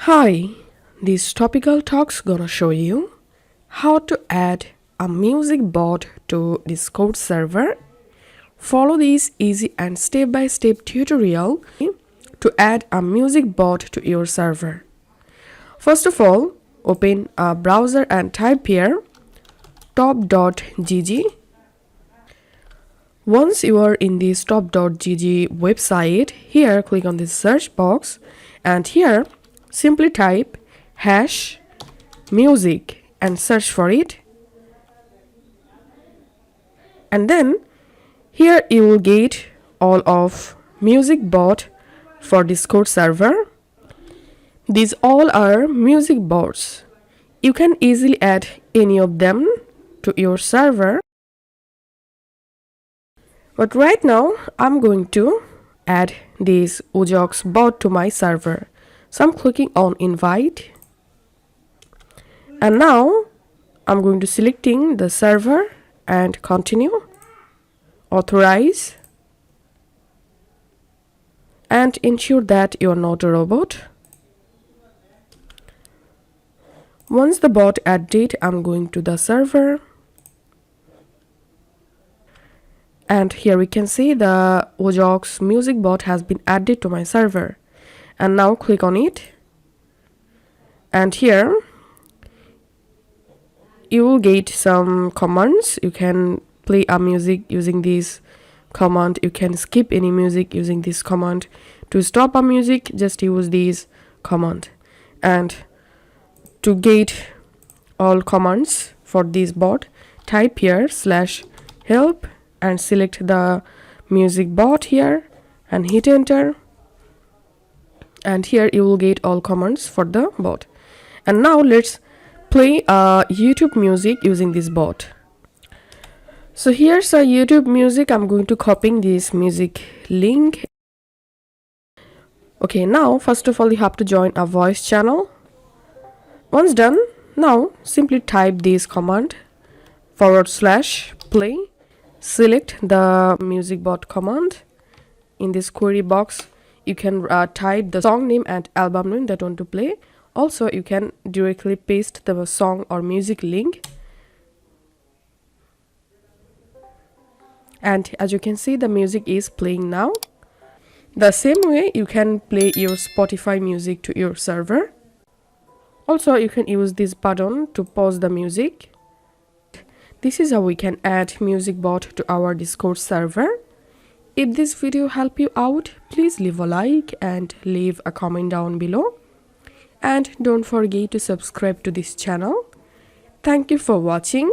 Hi, this topical talk's gonna show you how to add a music bot to Discord server. Follow this easy and step-by-step tutorial to add a music bot to your server. First of all, open a browser and type here top.gg. Once you are in this top.gg website, here click on this search box and here simply type #music and search for it. And then here you will get all of music bot for Discord server. These all are music bots. You can easily add any of them to your server. But right now I'm going to add this Ujox bot to my server. So I'm clicking on invite. And now I'm going to selecting the server and continue, authorize, and ensure that you are not a robot. Once the bot added, I'm going to the server. And here we can see the Ujox music bot has been added to my server. And now click on it. And here you will get some commands. You can play a music using this command. You can skip any music using this command. To stop a music, just use this command. And to get all commands for this bot, type here /help and select the music bot here and hit enter. And here you will get all commands for the bot. And now let's play YouTube music using this bot. So here's a YouTube music. I'm going to copy this music link. Okay, now first of all you have to join a voice channel. Once done, now simply type this command /play. Select the music bot command. In this query box you can type the song name and album name that you want to play. Also you can directly paste the song or music link. And as you can see, the music is playing now. The same way you can play your Spotify music to your server. Also you can use this button to pause the music. This is how we can add music bot to our Discord server. If this video helped you out, please leave a like and leave a comment down below. And don't forget to subscribe to this channel. Thank you for watching.